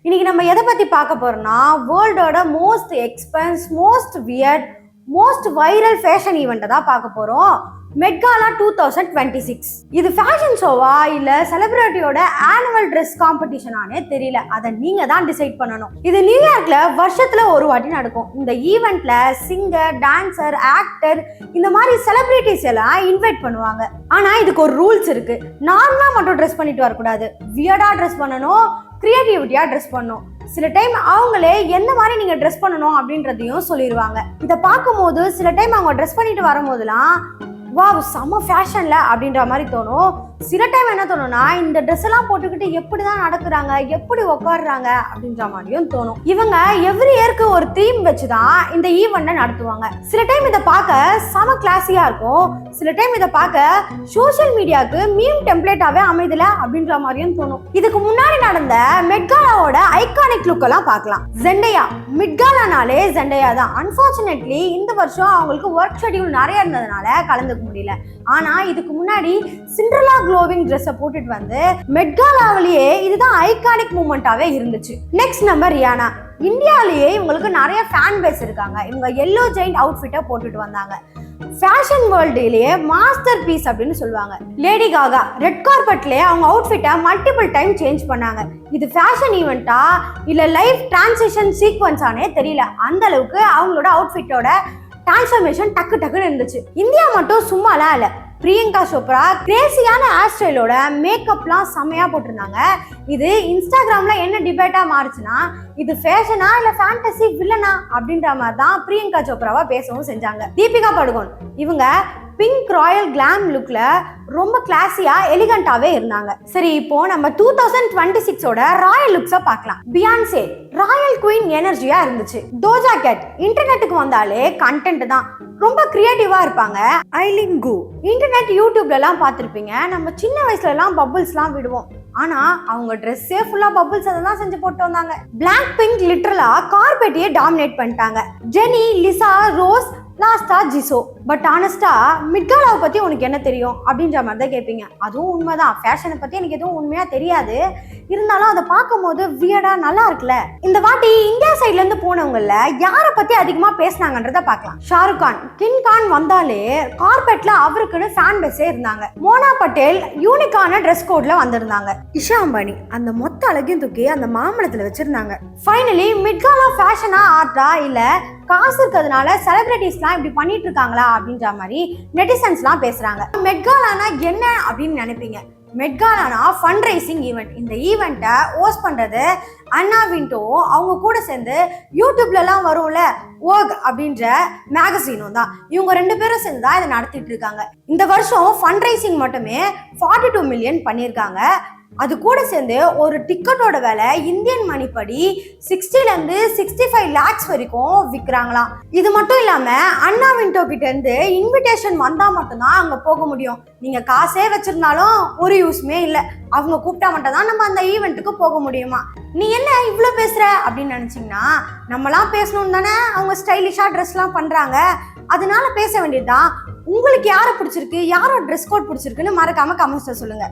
இன்னைக்கு நம்ம எதை பத்தி பார்க்க போறோம்னா வேர்ல்டோட most expense most weird most viral fashion ஈவெண்ட்டை தான் பார்க்க போறோம். மெட்காலா 2026. இது ஃபேஷன் ஷோவா இல்ல செலிபிரிட்டியோட ஆனுவல் ட்ரெஸ் காம்படிஷனானே தெரியல. அதை நீங்க தான் டிசைட் பண்ணணும். இது நியூயார்க்ல வருஷத்துல ஒரு வாட்டி நடக்கும். இந்த ஈவெண்ட்ல சிங்கர், டான்சர், ஆக்டர் இந்த மாதிரி செலிபிரிட்டிஸ் எல்லாம் இன்வைட் பண்ணுவாங்க. ஆனா இதுக்கு ஒரு ரூல்ஸ் இருக்கு. நார்மலா மட்டும் ட்ரெஸ் பண்ணிட்டு வரக்கூடாது. வியர்டா ட்ரெஸ் பண்ணணும், கிரியேட்டிவிட்டியா ட்ரெஸ் பண்ணணும். சில டைம் அவங்களே என்ன மாதிரி நீங்க ட்ரெஸ் பண்ணணும் அப்படின்றதையும் சொல்லிடுவாங்க. இதை பார்க்கும்போது சில டைம் அவங்க ட்ரெஸ் பண்ணிட்டு வரும்போதுலாம் வாவ் செம்ம ஃபேஷன்ல அப்படின்ற மாதிரி தோணும். சில டைம் என்ன தோணும்னா இந்த ட்ரெஸ் எல்லாம் போட்டுக்கிட்டு எப்படிதான் நடக்குறாங்க, எப்படி உட்காடுறாங்க அப்படின்ற மாதிரியும் தோணும். இவங்க எவ்ரி இயருக்கு ஒரு தீம் வச்சுதான் இந்த ஈவெண்ட்டை நடத்துவாங்க. சில டைம் இதை பார்க்க செம கிளாஸியா இருக்கும், சில டைம் இதை பார்க்க சோசியல் மீடியாவுக்கு மீம் டெம்ப்ளேட்டாவே அமைதல அப்படின்ற மாதிரியும் தோணும். இதுக்கு முன்னாடி நடந்த மெட்காலாவோட ஐகானிக் லுக் எல்லாம் பார்க்கலாம். ஜெண்டையா, மெட்காலானாலே ஜெண்டையா தான். அன்பார்ச்சுனேட்லி இந்த வருஷம் அவங்களுக்கு ஒர்க் ஷெட்யூல் நிறைய இருந்ததுனால கலந்துக்க முடியல. ஆனா இதுக்கு முன்னாடி சிண்ட்ரெல்லா க்ளோவிங் ட்ரெஸ்ஸை போட்டுட்டு வந்து மெட்காலாவிலேயே இதுதான் ஐகானிக் மூமெண்டாவே இருந்துச்சு. Next number Riyana. இந்தியாவிலேயே இவங்களுக்கு நிறைய ஃபேன் பேஸ் இருக்காங்க. இவங்க எல்லோ ஜெயிண்ட் அவுட்ஃபிட்டை போட்டுட்டு வந்தாங்க. ஃபேஷன் வேர்ல்டுலயே மாஸ்டர் பீஸ் அப்படின்னு சொல்லுவாங்க. லேடி காகா ரெட் கார்பெட்லயே அவங்க அவுட்ஃபிட்டை மல்டிபிள் டைம் சேஞ்ச் பண்ணாங்க. இது ஃபேஷன் ஈவெண்ட்டா இல்ல லைஃப் டிரான்சிஷன் சீக்வன்ஸானே தெரியல. அந்த அளவுக்கு அவங்களோட அவுட்ஃபிட்டோட டிரான்ஸ்ஃபர்மேஷன் டக்கு டக்குன்னு இருந்துச்சு. இந்தியா மட்டும் சும்மாலாம் இல்ல. பிரியங்கா சோப்ரா கிரேசியான ஹேர் ஸ்டைலோட மேக்கப்லாம் செம்மையா போட்டிருந்தாங்க. இது இன்ஸ்டாகிராம்ல என்ன டிபேட்டா மாறுச்சுன்னா இது ஃபேஷனா இல்ல ஃபேண்டசி வில்லனா அப்படின்ற மாதிரி தான் பிரியங்கா சோப்ராவா பேசவும் செஞ்சாங்க. தீபிகா படுகோன் இவங்க பிங்க் ராயல் கிளாம் லுக்ல ரொம்ப கிளாஸியா எலிகண்டாவே இருந்தாங்க. சரி, இப்போ நம்ம 2026ஓட ராயல் லுக்ஸை பார்க்கலாம். பியான்சே ராயல் குயின் எனர்ஜியா இருந்துச்சு. டோஜா கேட் இன்டர்நெட்டுக்கு வந்தாலே கண்டென்ட் தான், ரொம்ப கிரியேட்டிவா இருப்பாங்க. ஐலின் கு இன்டர்நெட் யூடியூப்ல எல்லாம் பார்த்திருப்பீங்க. நம்ம சின்ன வயசுல எல்லாம் பபிள்ஸ் எல்லாம் விடுவோம். ஆனா அவங்க ட்ரெஸ்ஸே ஃபுல்லா பபிள்ஸ் அதை தான் செஞ்சு போட்டு வந்தாங்க. பிளாக் பிங்க் லிட்டரலா கார்பெட்டையே டாமினேட் பண்ணிட்டாங்க. ஜெனி, லிசா, ரோஸ், லாஸ்டா ஜிசோ. பட் ஆனஸ்டா மெட்காலாவை பத்தி உனக்கு என்ன தெரியும் அப்படின்ற மாதிரி தான் கேட்பீங்க. அதுவும் உண்மைதான். ஃபேஷனை பத்தி எனக்கு எதுவும் உண்மையா தெரியாது. இருந்தாலும் அதை பார்க்கும் போது வியர்டா நல்லா இருக்குல்ல. இந்த வாட்டி இந்தியா சைட்ல இருந்து போனவங்கல யாரை பத்தி அதிகமா பேசினாங்கன்றத பார்க்கலாம். ஷாருக் கான், கிங் கான் வந்தாலே கார்பெட்ல அவருக்குன்னு ஃபேன் பேஸே இருந்தாங்க. மோனா பட்டேல் யூனிக்கான ட்ரெஸ் கோட்ல வந்திருந்தாங்க. இஷா அம்பானி அந்த மொத்த அழகையும் தூக்கி அந்த மாமலத்துல வச்சிருந்தாங்க. ஃபைனலி மெட்காலா ஃபேஷனா ஆர்ட்டா இல்ல காசு இருக்கிறதுனால செலிபிரிட்டிஸ்லாம் இப்படி பண்ணிட்டு இருக்காங்களா அப்படின்ற மாதிரி நெட்டிசன்ஸ்லாம் பேசுறாங்க. மெட்காலானா என்ன அப்படின்னு நினைப்பீங்க. மெட்காலானா ஃபண்ட் ரைசிங் ஈவெண்ட். இந்த ஈவெண்ட்டை ஹோஸ்ட் பண்றது அண்ணா விண்டோ அவங்க கூட சேர்ந்து யூடியூப்லலாம் வரும்ல ஓக் அப்படின்ற மேகசினும் தான். இவங்க ரெண்டு பேரும் சேர்ந்து தான் இதை நடத்திட்டு இருக்காங்க. இந்த வருஷம் ஃபண்ட் ரைசிங் மட்டுமே 42 மில்லியன் பண்ணியிருக்காங்க. அது கூட சேர்ந்து ஒரு டிக்கெட்டோட விலை இந்தியன் மணி படி 60 to 65 lakhs வரைக்கும் விற்கிறாங்களாம். இது மட்டும் இல்லாம அண்ணா விண்டோ கிட்ட இருந்து இன்விடேஷன் வந்தா மட்டும்தான் அங்க போக முடியும். நீங்க காசே வச்சிருந்தாலும் ஒரு யூஸ்மே இல்லை. அவங்க கூப்பிட்டா மட்டும் தான் நம்ம அந்த ஈவெண்ட்டுக்கு போக முடியுமா. நீ என்ன இவ்வளோ பேசுற அப்படின்னு நினைச்சீங்கன்னா நம்மளாம் பேசணும் தானே. அவங்க ஸ்டைலிஷா ட்ரெஸ்லாம் பண்றாங்க, அதனால பேச வேண்டியதுதான். உங்களுக்கு யாரை பிடிச்சிருக்கு, யாரோட ட்ரெஸ் கோட் பிடிச்சிருக்குன்னு மறக்காம கமெண்ட்ஸ்ல சொல்லுங்க.